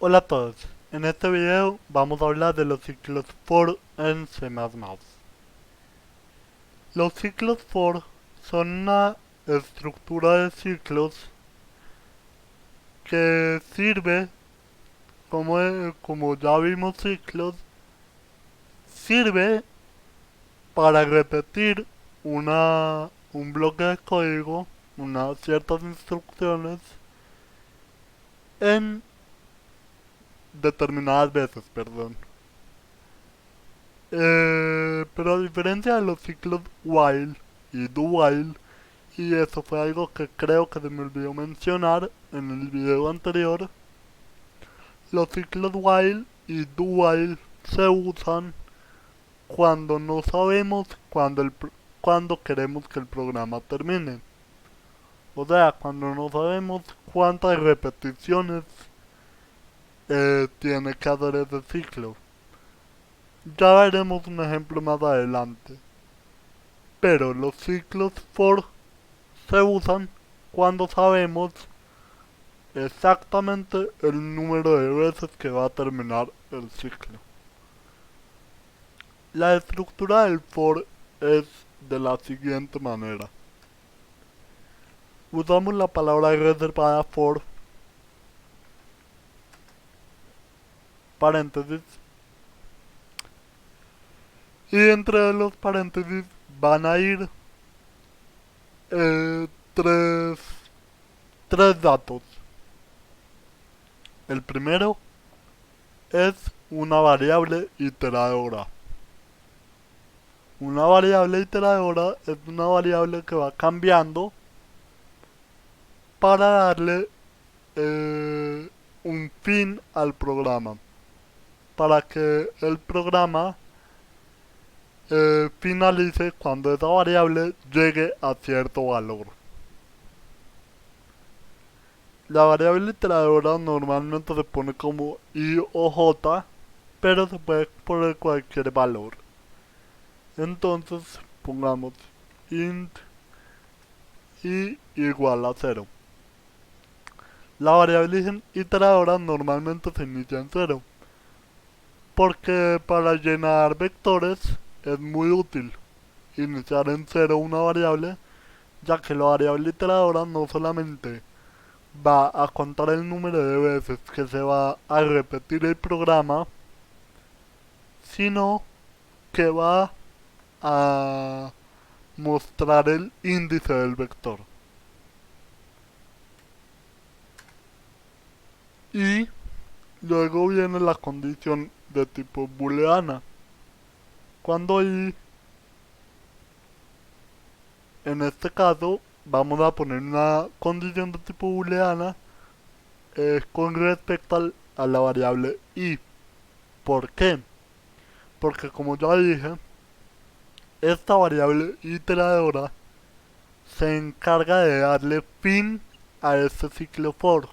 Hola a todos, en este video vamos a hablar de los ciclos for en C++. Los ciclos for son una estructura de ciclos que sirve, como ya vimos ciclos, sirve para repetir un bloque de código, unas ciertas instrucciones en determinadas veces, perdón. Pero a diferencia de los ciclos while y do while, y eso fue algo que creo que se me olvidó mencionar en el video anterior, los ciclos while y do while se usan cuando no sabemos cuando queremos que el programa termine. O sea, cuando no sabemos cuántas repeticiones tiene que hacer ese ciclo. Ya veremos un ejemplo más adelante. Pero los ciclos for se usan cuando sabemos exactamente el número de veces que va a terminar el ciclo. La estructura del for es de la siguiente manera. Usamos la palabra reservada for, paréntesis, y entre los paréntesis van a ir eh, tres, tres datos. El primero es una variable iteradora. Una variable iteradora es una variable que va cambiando para darle un fin al programa. Para que el programa finalice cuando esa variable llegue a cierto valor. La variable iteradora normalmente se pone como i o j, pero se puede poner cualquier valor. Entonces pongamos int i igual a 0. La variable iteradora normalmente se inicia en 0, porque para llenar vectores es muy útil iniciar en 0 una variable, ya que la variable iteradora no solamente va a contar el número de veces que se va a repetir el programa, sino que va a mostrar el índice del vector. Y luego viene la condición de tipo booleana. Cuando y en este caso vamos a poner una condición de tipo booleana con respecto a la variable i. ¿Por qué? Porque como ya dije, esta variable iteradora se encarga de darle fin a este ciclo for.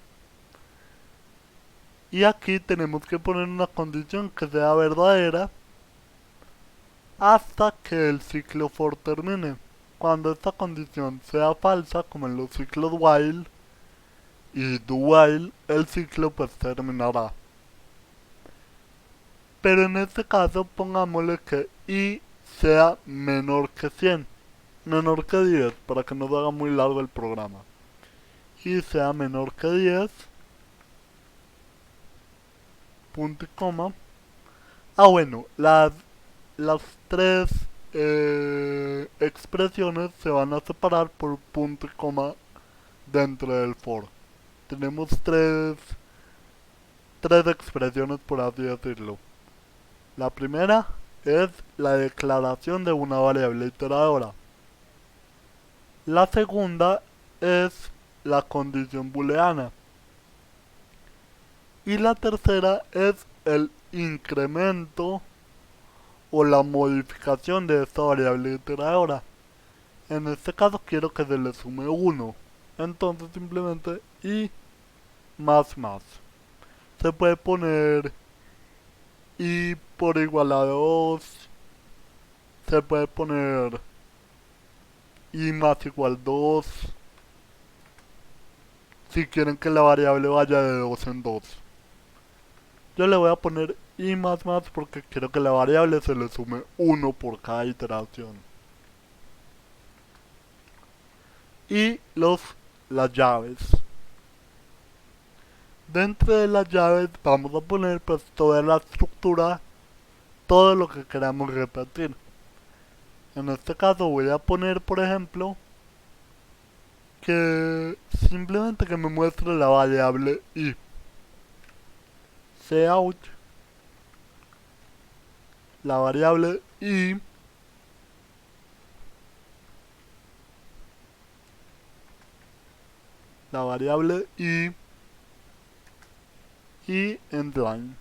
Y aquí tenemos que poner una condición que sea verdadera hasta que el ciclo for termine. Cuando esta condición sea falsa, como en los ciclos while y do while, el ciclo pues terminará. Pero en este caso pongámosle que i sea menor que 100, menor que 10, para que no se haga muy largo el programa. I sea menor que 10, punto y coma. Bueno, las tres expresiones se van a separar por punto y coma dentro del for. Tenemos tres expresiones, por así decirlo. La primera es la declaración de una variable iteradora. La segunda es la condición booleana. Y la tercera es el incremento o la modificación de esta variable iteradora. En este caso quiero que se le sume 1. Entonces simplemente i más más. Se puede poner i por igual a 2. Se puede poner i más igual 2. Si quieren que la variable vaya de 2 en 2. yo le voy a poner i más porque quiero que la variable se le sume 1 por cada iteración. Y las llaves. Dentro de las llaves vamos a poner pues toda la estructura, todo lo que queramos repetir. En este caso voy a poner, por ejemplo, que simplemente que me muestre la variable i. Cout, la variable i, la variable i y endline.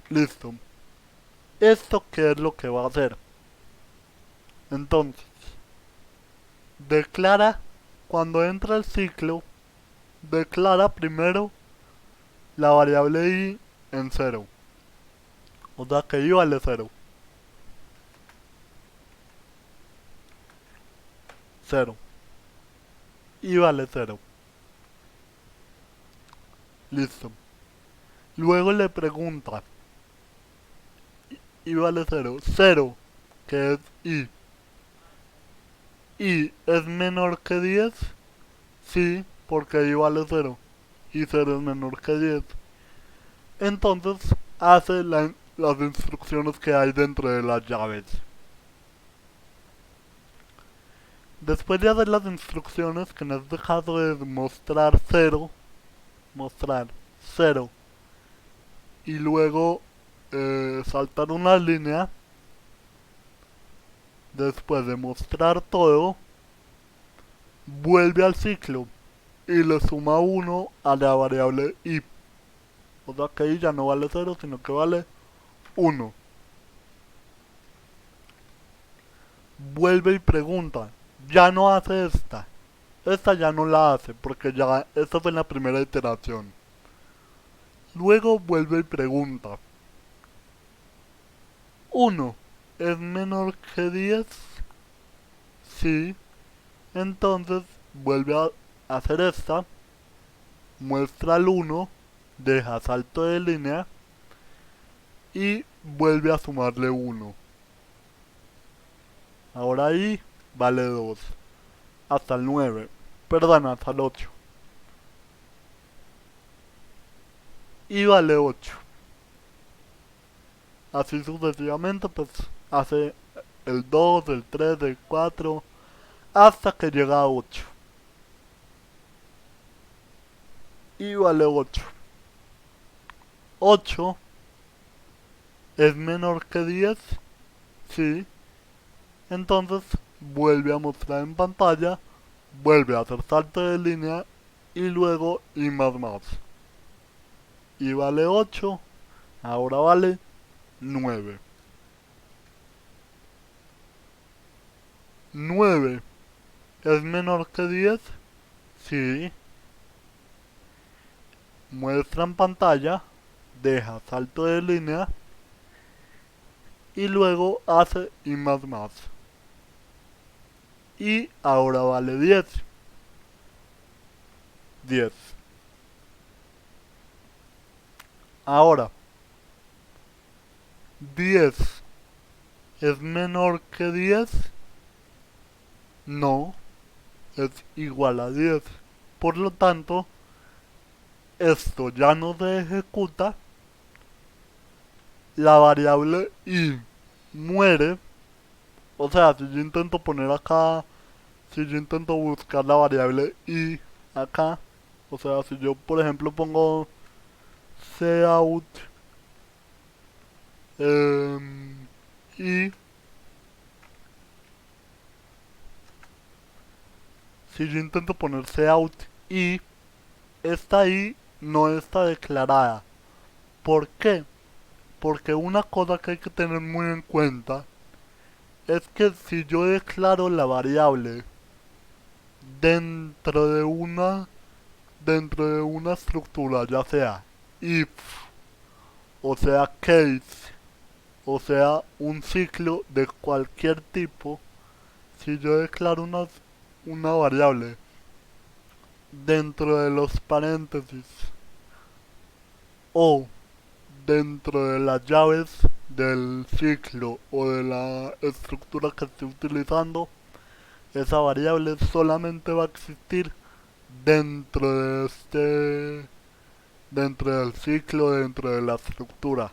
Listo. ¿Esto qué es lo que va a hacer? Entonces, declara, cuando entra el ciclo, declara primero la variable i en 0. O sea que i vale 0. 0. I vale 0. Listo. Luego le pregunta, i vale 0. 0, que es i. ¿I es menor que 10? Sí, porque i vale 0. Y 0 es menor que 10. Entonces hace las instrucciones que hay dentro de las llaves. Después de hacer las instrucciones, que en este caso es mostrar 0, y luego saltar una línea, después de mostrar todo, vuelve al ciclo y le suma 1 a la variable i. O sea que i ya no vale 0, sino que vale 1. Vuelve y pregunta, ya no hace esta. Esta ya no la hace, porque ya esta fue la primera iteración. Luego vuelve y pregunta, 1 es menor que 10. Sí. Entonces vuelve a hacer esta, muestra el 1, deja salto de línea y vuelve a sumarle 1. Ahora ahí vale 2. Hasta el 9. Perdón, hasta el 8. Y vale 8. Así sucesivamente, pues hace el 2, el 3, el 4, hasta que llega a 8. Y vale 8. 8 es menor que 10. Sí. Entonces vuelve a mostrar en pantalla, vuelve a hacer salto de línea y luego y más. Y vale 8, ahora vale 9. 9 es menor que 10. Sí. Muestra en pantalla, deja salto de línea y luego hace y más. Y ahora vale 10. 10. Ahora, 10 es menor que 10. No, es igual a 10. Por lo tanto, esto ya no se ejecuta. La variable i muere. O sea, si yo intento poner acá, si yo intento buscar la variable i acá, o sea, si yo por ejemplo pongo cout i, si yo intento poner cout i, esta i no está declarada. ¿Por qué? Porque una cosa que hay que tener muy en cuenta es que si yo declaro la variable dentro de una estructura, ya sea if, o sea case, o sea un ciclo de cualquier tipo, si yo declaro una variable dentro de los paréntesis o dentro de las llaves del ciclo o de la estructura que esté utilizando, esa variable solamente va a existir dentro de dentro del ciclo, dentro de la estructura.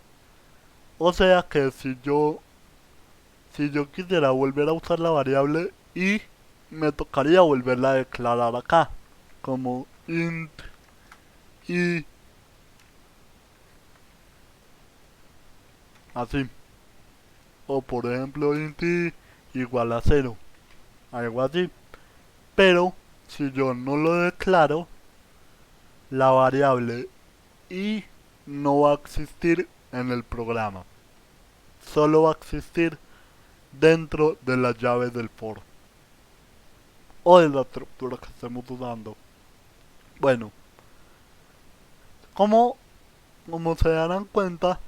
O sea que si yo quisiera volver a usar la variable y, me tocaría volverla a declarar acá como int y, así. O por ejemplo int y igual a 0, algo así. Pero si yo no lo declaro, la variable y no va a existir en el programa. Solo va a existir dentro de las llaves del for o de la estructura que estemos usando. Bueno, como, como se darán cuenta,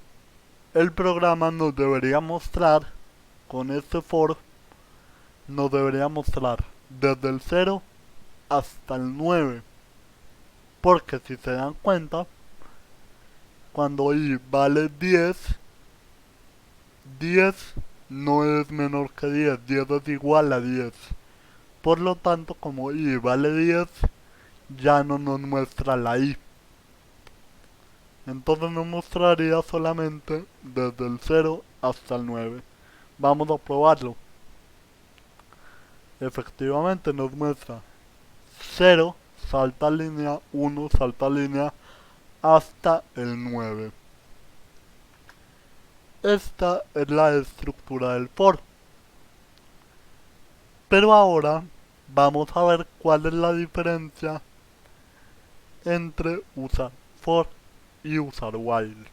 el programa nos debería mostrar, con este for, nos debería mostrar desde el 0 hasta el 9. Porque si se dan cuenta, cuando i vale 10, 10 no es menor que 10, 10 es igual a 10. Por lo tanto, como i vale 10, ya no nos muestra la i. Entonces nos mostraría solamente desde el 0 hasta el 9. Vamos a probarlo. Efectivamente nos muestra 0, salta línea, 1, salta línea, hasta el 9. Esta es la estructura del for. Pero ahora vamos a ver cuál es la diferencia entre usar for y usar while.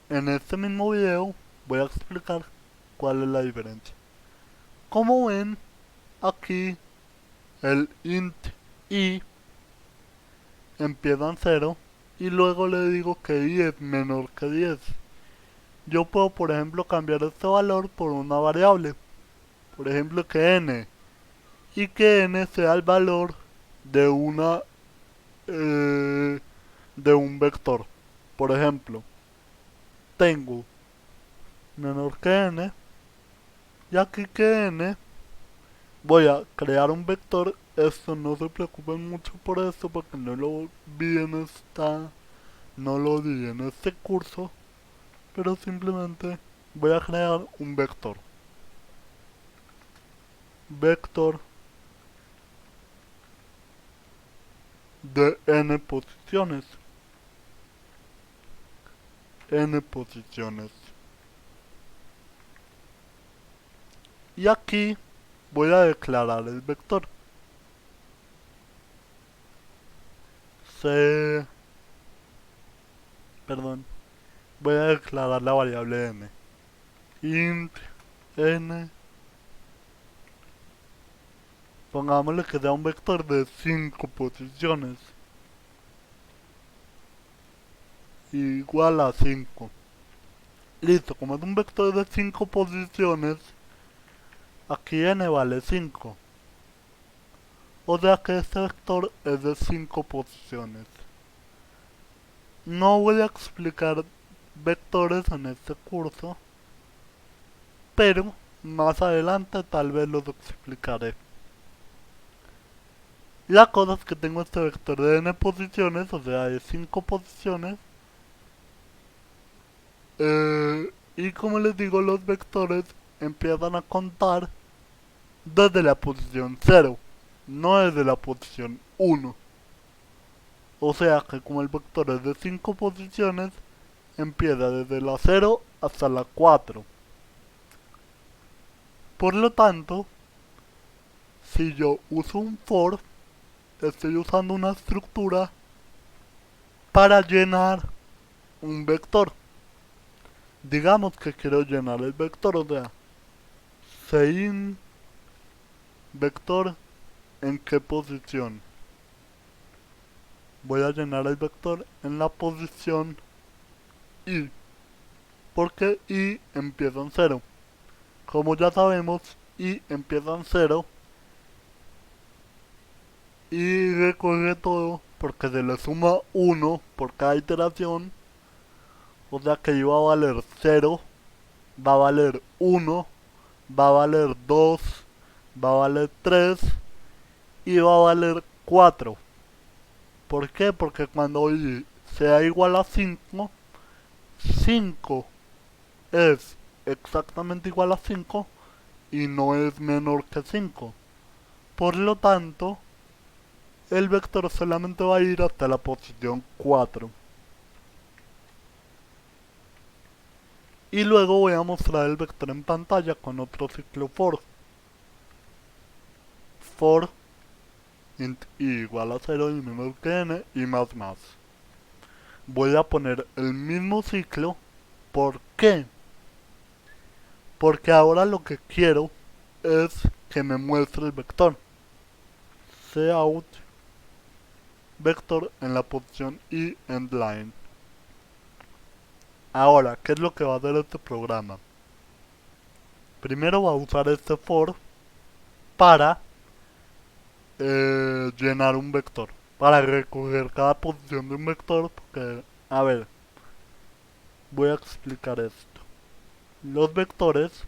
En este mismo video voy a explicar cuál es la diferencia. Como ven, aquí el int i empieza en 0 y luego le digo que i es menor que 10. Yo puedo, por ejemplo, cambiar este valor por una variable. Por ejemplo, que n. Y que n sea el valor de una de un vector. Por ejemplo, tengo menor que n y aquí que n voy a crear un vector. Esto no se preocupen mucho por esto porque no lo vi en no lo di en este curso, pero simplemente voy a crear un vector de n posiciones, y aquí voy a declarar el vector. C, perdón, voy a declarar la variable n. Int n, pongámosle que sea un vector de 5 posiciones, igual a 5. Listo, como es un vector de 5 posiciones, aquí n vale 5. O sea que este vector es de 5 posiciones. No voy a explicar vectores en este curso, pero más adelante tal vez los explicaré. La cosa es que tengo este vector de n posiciones, o sea de 5 posiciones. Y como les digo, los vectores empiezan a contar desde la posición 0, no desde la posición 1. O sea que como el vector es de 5 posiciones, empieza desde la 0 hasta la 4. Por lo tanto, si yo uso un for, estoy usando una estructura para llenar un vector. Digamos que quiero llenar el vector, o sea, sein vector en qué posición. Voy a llenar el vector en la posición i, porque i empieza en 0. Como ya sabemos, i empieza en 0 y recorre todo porque se le suma 1 por cada iteración, o sea que iba a valer 0, va a valer 1, va a valer 2, va a valer 3 y va a valer 4. ¿Por qué? Porque cuando y sea igual a 5, 5 es exactamente igual a 5 y no es menor que 5. Por lo tanto, el vector solamente va a ir hasta la posición 4. Y luego voy a mostrar el vector en pantalla con otro ciclo for. For int i igual a 0 y menor que n y más más. Voy a poner el mismo ciclo. ¿Por qué? Porque ahora lo que quiero es que me muestre el vector. Cout vector en la posición i endline. Ahora, ¿qué es lo que va a hacer este programa? Primero va a usar este for para llenar un vector, para recoger cada posición de un vector, porque, a ver, voy a explicar esto. Los vectores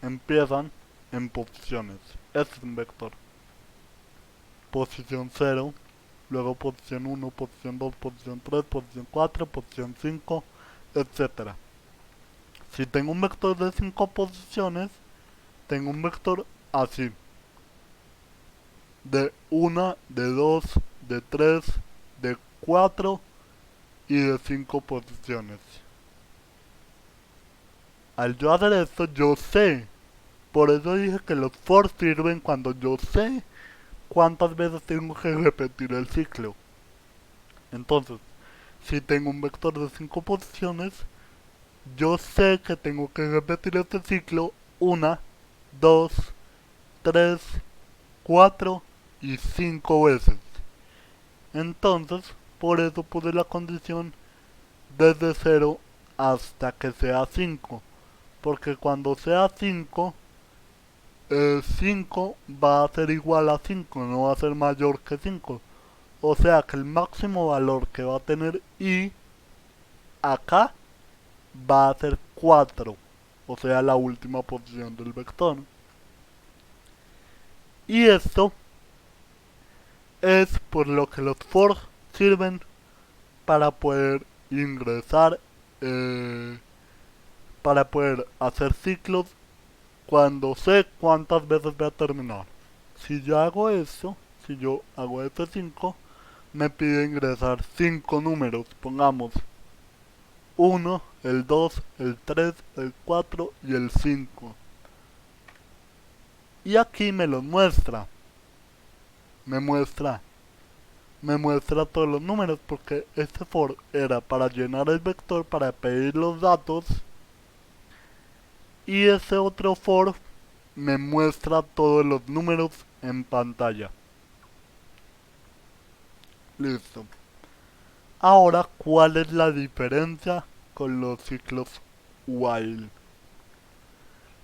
empiezan en posiciones. Este es un vector. Posición 0, luego posición 1, posición 2, posición 3, posición 4, posición 5, etcétera. Si tengo un vector de 5 posiciones, tengo un vector así. De 1, de 2, de 3, de 4 y de 5 posiciones. Al yo hacer esto, yo sé. Por eso dije que los for sirven cuando yo sé cuántas veces tengo que repetir el ciclo. Entonces, si tengo un vector de 5 posiciones, yo sé que tengo que repetir este ciclo 1, 2, 3, 4 y 5 veces. Entonces, por eso puse la condición desde 0 hasta que sea 5. Porque cuando sea 5, 5 va a ser igual a 5, no va a ser mayor que 5. O sea que el máximo valor que va a tener i acá va a ser 4. O sea, la última posición del vector. Y esto es por lo que los for sirven para poder ingresar, para poder hacer ciclos cuando sé cuántas veces voy a terminar. Si yo hago esto, si yo hago F5, me pide ingresar 5 números, pongamos 1, el 2, el 3, el 4 y el 5. Y aquí me los muestra. Me muestra todos los números porque este for era para llenar el vector, para pedir los datos, y ese otro for me muestra todos los números en pantalla. Listo. Ahora, ¿cuál es la diferencia con los ciclos while?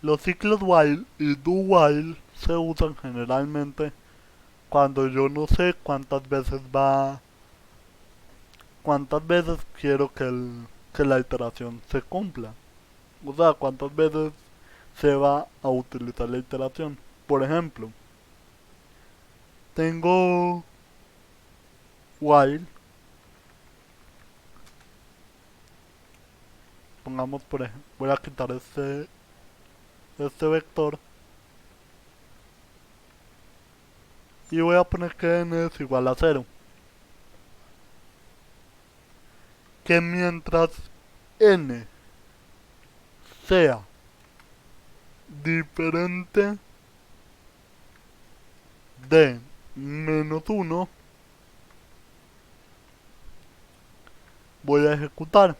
Los ciclos while y do while se usan generalmente cuando yo no sé cuántas veces quiero que la iteración se cumpla. O sea, cuántas veces se va a utilizar la iteración. Por ejemplo, tengo while, pongamos por ejemplo, voy a quitar este vector y voy a poner que n es igual a 0. Que mientras n sea diferente de -1, voy a ejecutar.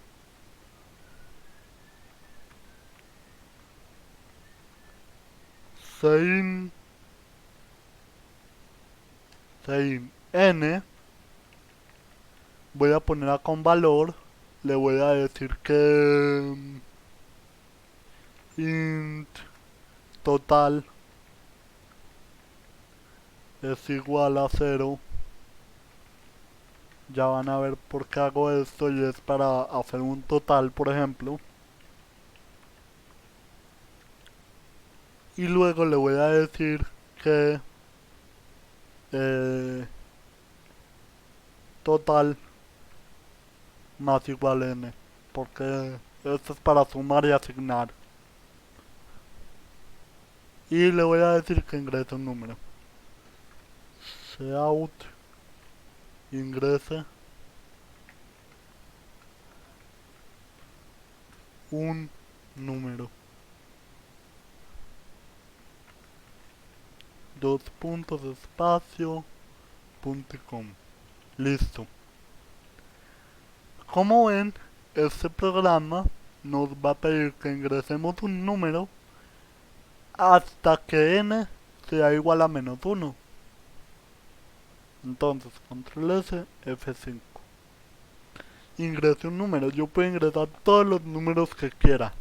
Sin n, voy a poner acá un valor, le voy a decir que int total es igual a 0. Ya van a ver por qué hago esto, y es para hacer un total, por ejemplo. Y luego le voy a decir que eh, total más igual n, porque esto es para sumar y asignar. Y le voy a decir que ingrese un número. Cout ingrese un número. Dos puntos espacio punto com. Listo. Como ven, este programa nos va a pedir que ingresemos un número hasta que n sea igual a -1. Entonces, control S, F5. Ingrese un número. Yo puedo ingresar todos los números que quiera,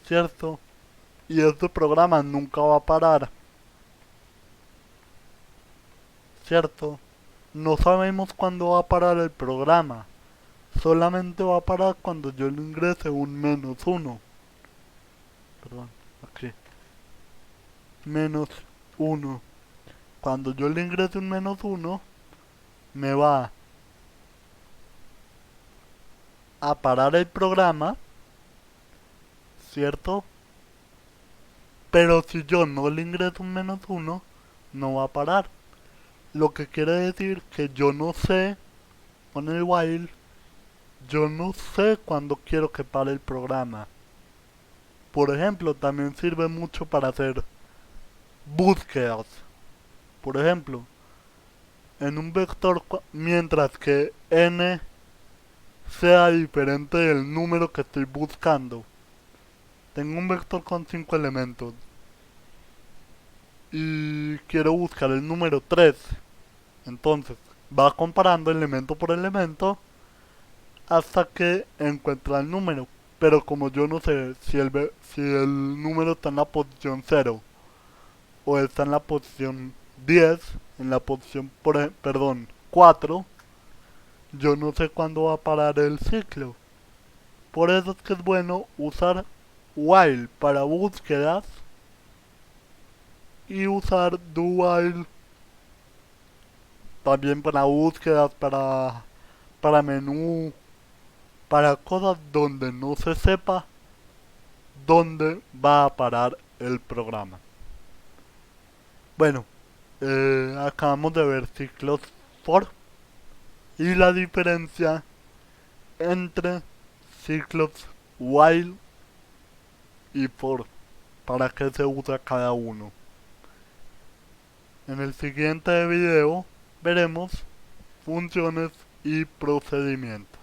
¿cierto? Y este programa nunca va a parar, ¿cierto? No sabemos cuándo va a parar el programa. Solamente va a parar cuando yo le ingrese un -1. Perdón, aquí. -1. Cuando yo le ingrese un -1, me va a parar el programa, ¿cierto? Pero si yo no le ingreso un -1, no va a parar. Lo que quiere decir que yo no sé, con el while, yo no sé cuándo quiero que pare el programa. Por ejemplo, también sirve mucho para hacer búsquedas. Por ejemplo, en un vector, mientras que n sea diferente del número que estoy buscando. Tengo un vector con 5 elementos y quiero buscar el número 3. Entonces, va comparando elemento por elemento hasta que encuentra el número. Pero como yo no sé si el número está en la posición 0 o está en la posición 10, en la posición, perdón, 4, yo no sé cuándo va a parar el ciclo. Por eso es que es bueno usar while para búsquedas y usar do while también para búsquedas, para menú, para cosas donde no se sepa dónde va a parar el programa. Bueno, acabamos de ver ciclos for y la diferencia entre ciclos while y for, para qué se usa cada uno. En el siguiente video veremos funciones y procedimientos.